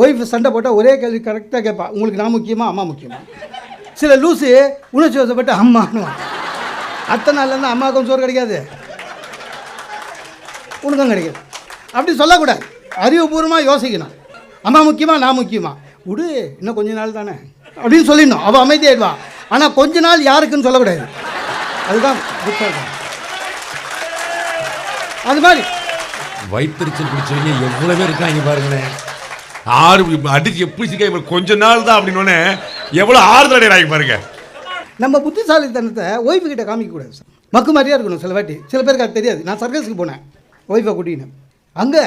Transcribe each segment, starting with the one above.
Wife சண்டை போட்டால் ஒரே கேள்வி கரெக்டாக கேட்பா, உங்களுக்கு நான் முக்கியமா அம்மா முக்கியமா? சில லூஸு உணர்ச்சி வசப்பட்டு அம்மான்னு அத்தனை நாள்லேருந்து அம்மாவுக்கும் சோறு கிடைக்காது, உனக்கும் கிடைக்காது. அப்படி சொல்லக்கூடாது, அறிவுபூர்வமாக யோசிக்கணும். அம்மா முக்கியமா நான் முக்கியமா, விடு இன்னும் கொஞ்ச நாள் தானே அப்படின்னு சொல்லிடணும். அவள் அமைதியாயிடுவா. ஆனால் கொஞ்ச நாள் யாருக்குன்னு சொல்லக்கூடாது. அதுதான் அது மாதிரி வயிற்றுச்சல் பிடிச்சவங்க எவ்வளோ பேர் இருக்காங்க பாருங்களேன். அடிச்சு எப்படி கொஞ்ச நாள் தான் அப்படின்னு எவ்வளோ ஆறுதல் அடைகிறாங்க பாருங்க. நம்ம புத்திசாலித்தனத்தை ஒய்ஃபு கிட்ட காமிக்கக்கூடாது சார். மக்கு மாதிரியாக இருக்கணும். சில வாட்டி சில பேருக்கு அது தெரியாது. நான் சர்க்கஸுக்கு போனேன் ஒய்ஃபை கூட்டின்னு. அங்கே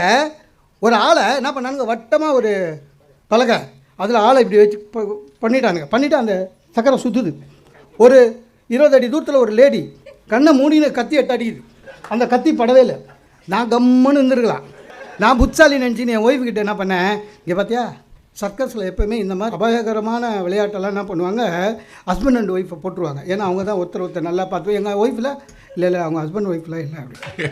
ஒரு ஆளை என்ன பண்ணானுங்க, வட்டமாக ஒரு பலகை, அதில் ஆளை இப்படி வச்சு பண்ணிவிட்டு அந்த சக்கரை சுற்றுது. ஒரு 20 அடி தூரத்தில் ஒரு லேடி கண்ணை மூடின்னு கத்தி அடிக்குது. அந்த கத்தி படவே இல்லை. நான் கம்முன்னு இருந்துருக்கலாம். நான் புத்தாலி நினச்சின்னு என் ஒய்ஃபுக்கிட்ட என்ன பண்ணேன், இங்கே பார்த்தியா சர்க்கஸில் எப்போயுமே இந்த மாதிரி அபாயகரமான விளையாட்டெல்லாம் என்ன பண்ணுவாங்க, ஹஸ்பண்ட் அண்ட் ஒய்ஃபை போட்டுருவாங்க. ஏன்னா அவங்க தான் ஒருத்தர் நல்லா பார்த்து. எங்கள் ஒய்ஃபில் இல்லை அவங்க ஹஸ்பண்ட் ஒய்ஃபில் இல்லை அப்படி.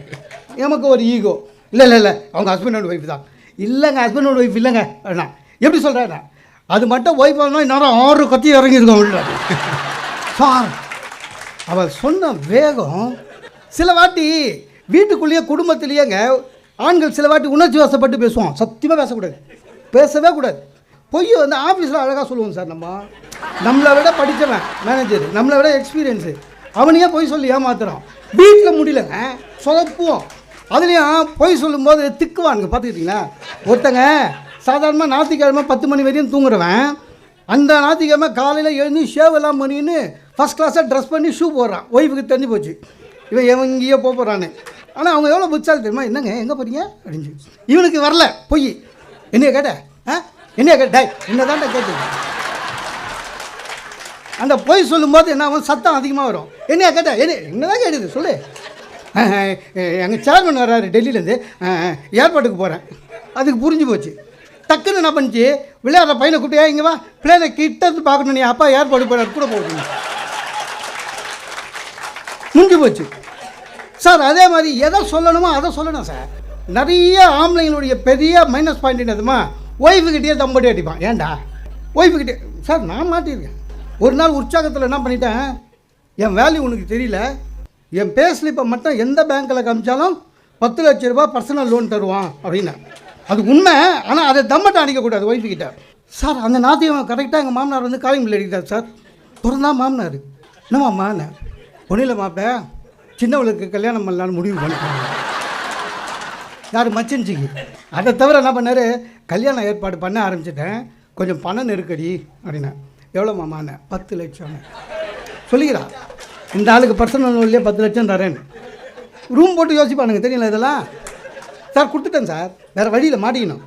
நமக்கு ஒரு ஈகோ, இல்லை அவங்க ஹஸ்பண்ட் அண்ட் ஒய்ஃப் தான். இல்லைங்க ஹஸ்பண்ட் அண்ட் ஒய்ஃப் இல்லைங்க அண்ணா, எப்படி சொல்கிறேண்ணா? அது மட்டும் ஒய்ஃப் ஆனால் இன்னும் 6 கத்தி இறங்கியிருக்கோம் உள்ள சார். அவள் சொன்ன வேகம். சில வாட்டி வீட்டுக்குள்ளேயே குடும்பத்திலேயேங்க ஆண்கள் சில வாட்டி உணர்ச்சி வசப்பட்டு பேசுவோம். சத்தியமாக பேசக்கூடாது, பேசவே கூடாது. பொய் வந்து ஆஃபீஸில் அழகாக சொல்லுவோம் சார். நம்மளை விட படித்தவன் மேனேஜர், நம்மளை விட எக்ஸ்பீரியன்ஸு, அவனையே பொய் சொல்லி ஏமாத்துறோம். வீட்டில் முடியலங்க சொதப்புவோம். அதுலேயும் பொய் சொல்லும்போது திக்குவானுங்க. பார்த்துக்கிட்டிங்களா, ஒருத்தங்க சாதாரணமாக ஞாயிற்றுக்கிழமை 10 மணி வரையும் தூங்குறவன் அந்த ஞாயிற்றுக்கிழமை காலையில் எழுந்து ஷேவ் எல்லாம் பண்ணின்னு ஃபஸ்ட் கிளாஸாக ட்ரெஸ் பண்ணி ஷூ போடுறான். ஒய்ஃபுக்கு தெரிஞ்சு போச்சு இவன் எங்கேயோ போகிறான்னு. ஆனால் அவங்க எவ்வளோ புத்தாலி தெரியுமா, என்னங்க எங்கே போகிறீங்க அப்படின்னு. இவனுக்கு வரல பொய். என்னைய கேட்ட என்னைய கேட்ட என்ன தான்டா கேட்டு. அந்த பொய் சொல்லும்போது என்ன ஆகும், சத்தம் அதிகமாக வரும். என்னையா கேட்ட என்ன தான் கேட்டுது சொல்லு. எங்கள் சேர்மன் வர்றாரு டெல்லியிலேருந்து, ஏர்போர்ட்டுக்கு போகிறேன். அதுக்கு புரிஞ்சு போச்சு. டக்குன்னு என்ன பண்ணிச்சு, விளையாடுற பையனை கூப்பிட்டு இங்கே வா பிள்ளைனை கிட்டது பார்க்கணும், நீ அப்பா ஏர்போர்ட்டுக்கு போகிறார் கூட போகணும். முடிஞ்சு போச்சு சார். அதே மாதிரி எதை சொல்லணுமோ அதை சொல்லணும் சார். நிறைய ஆம்பளைங்களுடைய பெரிய மைனஸ் பாயிண்ட் என்னதுமா, ஒய்ஃபுக்கிட்டே தம்படி அடிப்பான். ஏன்டா ஒய்ஃபுக்கிட்டே சார் நான் மாட்டியிருக்கேன். ஒரு நாள் உற்சாகத்தில் என்ன பண்ணிட்டேன், என் வேல்யூ உனக்கு தெரியல, என் பே ஸ்லிப்பை மட்டும் எந்த பேங்க்கில் காமிச்சாலும் 10 லட்ச ரூபா பர்சனல் லோன் தருவான் அப்படின்னு. அது உண்மை. ஆனால் அதை தம்பட்டை அடிக்கக்கூடாது ஒய்ஃபுக்கிட்ட. சார் அந்த நாத்தியம் கரெக்டாக எங்கள் மாமனார் வந்து காலிங் பில் அடிக்கிறார் சார். பிறந்தா மாமனார் என்னம்மா என்ன பொண்ணில் மாப்பிட்ட சின்னவளுக்கு கல்யாணம் பண்ணலான்னு முடிவு பண்ணிட்டாங்க. யார் மச்சின்ச்சிக்கு. அதை தவிர என்ன பண்ணார், கல்யாணம் ஏற்பாடு பண்ண ஆரம்பிச்சிட்டேன், கொஞ்சம் பணம் நெருக்கடி அப்படின்னா. எவ்வளோ மாமாண்ணே 10 லட்சம் சொல்லிக்கிறா. இந்த ஆளுக்கு பர்சனல் லோன்லேயே 10 லட்சம் தரேன்னு ரூம் போட்டு யோசிப்பானுங்க. தெரியல இதெல்லாம் சார். கொடுத்துட்டேன் சார், வேறு வழியில் மாட்டிக்கணும்.